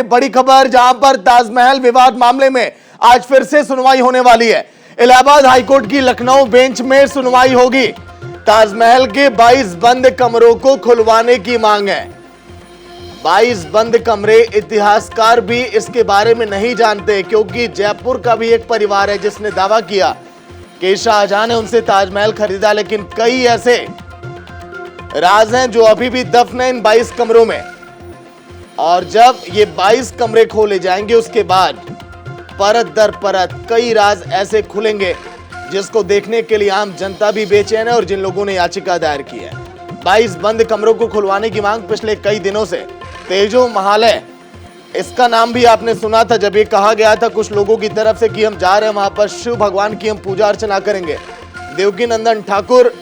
से बड़ी खबर, जहां पर ताजमहल विवाद मामले में आज फिर से सुनवाई होने वाली है। इलाहाबाद हाईकोर्ट की लखनऊ बेंच में सुनवाई होगी। ताजमहल के 22 बंद कमरों को खुलवाने की मांग है। 22 बंद कमरे, इतिहासकार भी इसके बारे में नहीं जानते, क्योंकि जयपुर का भी एक परिवार है जिसने दावा किया कि शाहजहां ने उनसे ताजमहल खरीदा, लेकिन कई ऐसे राज हैं जो अभी भी दफन है इन 22 कमरों में। और जब ये 22 कमरे खोले जाएंगे, उसके बाद परत दर परत कई राज ऐसे खुलेंगे जिसको देखने के लिए आम जनता भी बेचैन है और जिन लोगों ने याचिका दायर की है। 22 बंद कमरों को खुलवाने की मांग पिछले कई दिनों से तेजो महालय, इसका नाम भी आपने सुना था जब ये कहा गया था कुछ लोगों की तरफ से कि हम जा रहे हैं वहां पर शिव भगवान की हम पूजा अर्चना करेंगे। देवकी नंदन ठाकुर,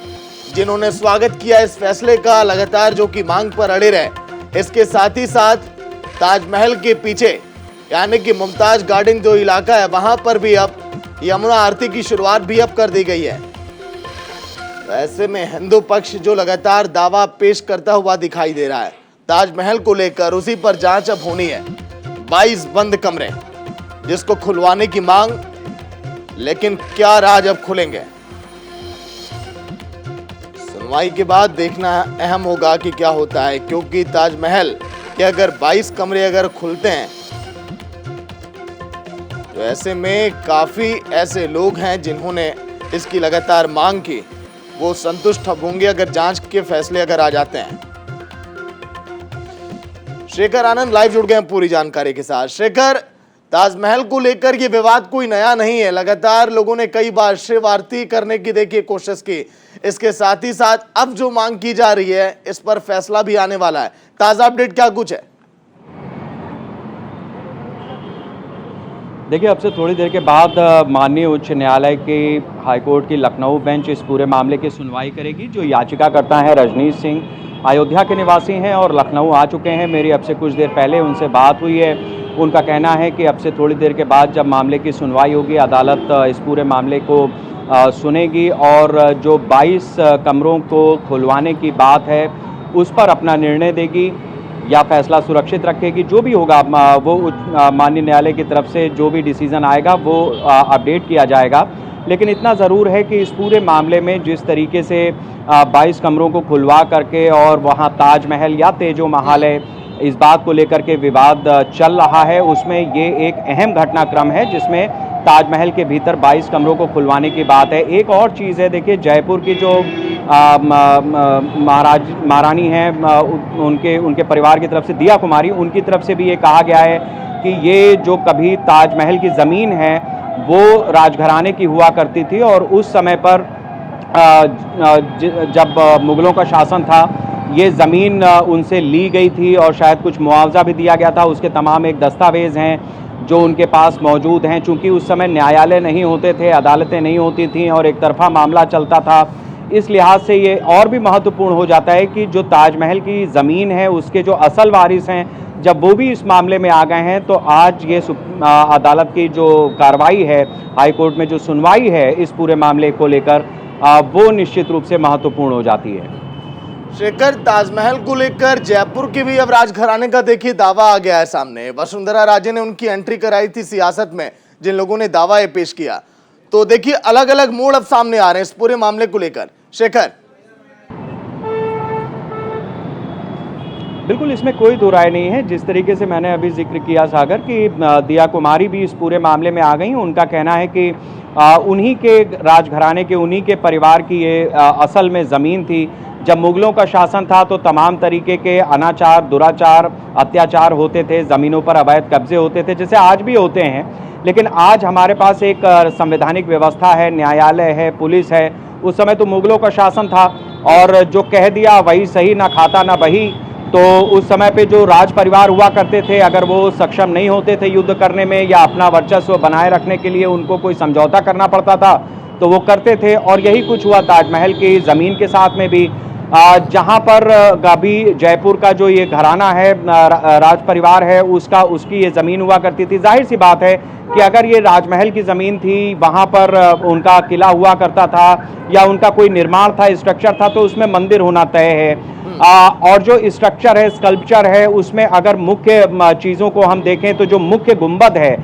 जिन्होंने स्वागत किया इस फैसले का, लगातार जो कि मांग पर अड़े रहे। इसके साथ ही साथ ताजमहल के पीछे यानी कि मुमताज गार्डन जो इलाका है, वहां पर भी अब यमुना आरती की शुरुआत भी अब कर दी गई है। तो ऐसे में हिंदू पक्ष जो लगातार दावा पेश करता हुआ दिखाई दे रहा है ताजमहल को लेकर, उसी पर जांच अब होनी है। 22 बंद कमरे जिसको खुलवाने की मांग, लेकिन क्या राज अब खुलेंगे? सुनवाई के बाद देखना अहम होगा कि क्या होता है, क्योंकि ताजमहल के अगर 22 कमरे अगर खुलते हैं तो ऐसे में काफी ऐसे लोग हैं जिन्होंने इसकी लगातार मांग की, वो संतुष्ट होंगे अगर जांच के फैसले अगर आ जाते हैं। शेखर आनंद लाइव जुड़ गए हैं पूरी जानकारी के साथ। शेखर, ताजमहल को लेकर ये विवाद कोई नया नहीं है, लगातार लोगों ने कई बार शिव आरती करने की देखिए कोशिश की। इसके साथ ही साथ अब जो मांग की जा रही है इस पर फैसला भी आने वाला है। ताजा अपडेट क्या कुछ है? देखिए, अब से थोड़ी देर के बाद माननीय उच्च न्यायालय के हाईकोर्ट की लखनऊ बेंच इस पूरे मामले की सुनवाई करेगी। जो याचिकाकर्ता हैं रजनीश सिंह, अयोध्या के निवासी हैं और लखनऊ आ चुके हैं। मेरी अब से कुछ देर पहले उनसे बात हुई है। उनका कहना है कि अब से थोड़ी देर के बाद जब मामले की सुनवाई होगी, अदालत इस पूरे मामले को सुनेगी और जो 22 कमरों को खुलवाने की बात है उस पर अपना निर्णय देगी या फैसला सुरक्षित रखेगी। जो भी होगा वो माननीय न्यायालय की तरफ से जो भी डिसीजन आएगा वो अपडेट किया जाएगा। लेकिन इतना ज़रूर है कि इस पूरे मामले में जिस तरीके से 22 कमरों को खुलवा करके और वहाँ ताजमहल या तेजो महालय इस बात को लेकर के विवाद चल रहा है, उसमें ये एक अहम घटनाक्रम है जिसमें ताजमहल के भीतर 22 कमरों को खुलवाने की बात है। एक और चीज़ है, देखिए जयपुर की जो महारानी हैं, उनके परिवार की तरफ से दिया कुमारी, उनकी तरफ से भी ये कहा गया है कि ये जो कभी ताजमहल की ज़मीन है वो राजघराने की हुआ करती थी और उस समय पर जब मुग़लों का शासन था ये ज़मीन उनसे ली गई थी और शायद कुछ मुआवजा भी दिया गया था। उसके तमाम एक दस्तावेज़ हैं जो उनके पास मौजूद हैं। चूँकि उस समय न्यायालय नहीं होते थे, अदालतें नहीं होती थीं और एक तरफा मामला चलता था, इस लिहाज से ये और भी महत्वपूर्ण हो जाता है कि जो ताजमहल की ज़मीन है उसके जो असल वारिस हैं, जब वो भी इस मामले में आ गए हैं तो आज ये अदालत की जो कार्रवाई है, हाई कोर्ट में जो सुनवाई है इस पूरे मामले को लेकर, वो निश्चित रूप से महत्वपूर्ण हो जाती है। शेखर, ताजमहल को लेकर जयपुर के भी अब राजघराने का देखिए दावा आ गया है सामने। वसुंधरा राजे ने उनकी एंट्री कराई थी सियासत में, जिन लोगों ने दावा ये पेश किया, तो देखिए अलग अलग मोड़ अब सामने आ रहे हैं इस पूरे मामले को लेकर। शेखर, बिल्कुल इसमें कोई दो राय नहीं है। जिस तरीके से मैंने अभी जिक्र किया सागर कि दिया कुमारी भी इस पूरे मामले में आ गई। उनका कहना है कि उन्हीं के राजघराने के, उन्हीं के परिवार की ये असल में ज़मीन थी। जब मुग़लों का शासन था तो तमाम तरीके के अनाचार, दुराचार, अत्याचार होते थे, ज़मीनों पर अवैध कब्जे होते थे, जैसे आज भी होते हैं। लेकिन आज हमारे पास एक संवैधानिक व्यवस्था है, न्यायालय है, पुलिस है। उस समय तो मुग़लों का शासन था और जो कह दिया वही सही, ना खाता ना बही। तो उस समय पे जो राज परिवार हुआ करते थे, अगर वो सक्षम नहीं होते थे युद्ध करने में या अपना वर्चस्व बनाए रखने के लिए उनको कोई समझौता करना पड़ता था तो वो करते थे। और यही कुछ हुआ ताजमहल की ज़मीन के साथ में भी। जहां पर अभी जयपुर का जो ये घराना है, राज परिवार है, उसकी ये ज़मीन हुआ करती थी। जाहिर सी बात है कि अगर ये राजमहल की ज़मीन थी, वहां पर उनका किला हुआ करता था या उनका कोई निर्माण था, स्ट्रक्चर था, तो उसमें मंदिर होना तय है। और जो स्ट्रक्चर है, स्कल्पचर है, उसमें अगर मुख्य चीज़ों को हम देखें तो जो मुख्य गुंबद है,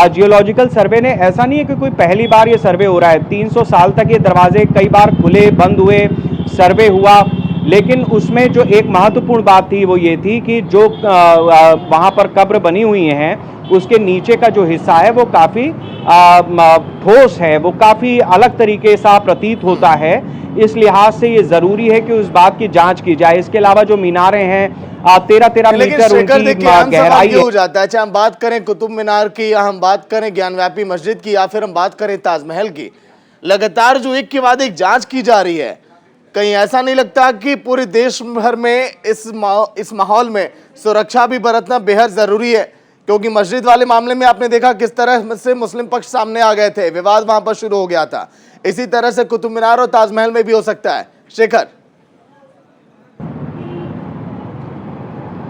जियोलॉजिकल सर्वे ने, ऐसा नहीं है कि कोई पहली बार ये सर्वे हो रहा है, 300 साल तक ये दरवाजे कई बार खुले बंद हुए, सर्वे हुआ, लेकिन उसमें जो एक महत्वपूर्ण बात थी वो ये थी कि जो वहाँ पर कब्र बनी हुई हैं, उसके नीचे का जो हिस्सा है वो काफ़ी ठोस है, वो काफ़ी अलग तरीके सा प्रतीत होता है। इस लिहाज से ये ज़रूरी है कि उस बात की जांच की जाए। इसके अलावा जो मीनारें हैं, 13-13 मीटर उनकी गहराई हो जाता है, चाहे हम बात करें कुतुब मीनार की, या हम बात करें ज्ञानव्यापी मस्जिद की, या फिर हम बात करें ताजमहल की। लगातार जो एक के बाद एक जांच की जा रही है, कहीं ऐसा नहीं लगता कि पूरे देश भर में इस माहौल में सुरक्षा भी बरतना बेहद जरूरी है? क्योंकि मस्जिद वाले मामले में आपने देखा किस तरह से मुस्लिम पक्ष सामने आ गए थे, विवाद वहां पर शुरू हो गया था। इसी तरह से कुतुब मीनार और ताजमहल में भी हो सकता है। शेखर,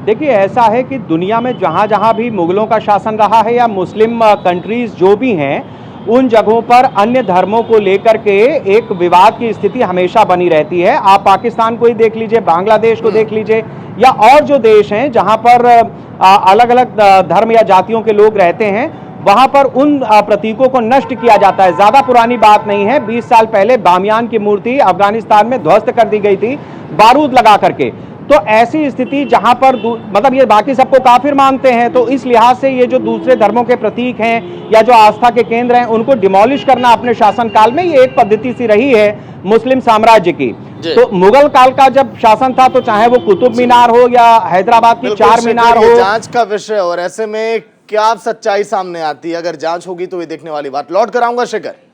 देखिए, ऐसा है कि दुनिया में जहां जहां भी मुगलों का शासन रहा है या मुस्लिम कंट्रीज जो भी हैं, उन जगहों पर अन्य धर्मों को लेकर के एक विवाद की स्थिति हमेशा बनी रहती है। आप पाकिस्तान को ही देख लीजिए, बांग्लादेश को देख लीजिए, या और जो देश हैं जहां पर अलग अलग धर्म या जातियों के लोग रहते हैं, वहां पर उन प्रतीकों को नष्ट किया जाता है। ज्यादा पुरानी बात नहीं है, 20 साल पहले बामियान की मूर्ति अफगानिस्तान में ध्वस्त कर दी गई थी बारूद लगा करके। तो ऐसी स्थिति जहां पर मतलब ये बाकी सबको काफिर मानते हैं, तो इस लिहाज से ये जो दूसरे धर्मों के प्रतीक हैं या जो आस्था के केंद्र हैं, उनको डिमोलिश करना अपने शासनकाल में ये एक पद्धति सी रही है मुस्लिम साम्राज्य की। तो मुगल काल का जब शासन था, तो चाहे वो कुतुब मीनार हो या हैदराबाद की चार मीनार हो, जांच का विषय, और ऐसे में क्या सच्चाई सामने आती है, अगर जांच होगी तो ये देखने वाली बात। लौट कर आऊंगा शेखर।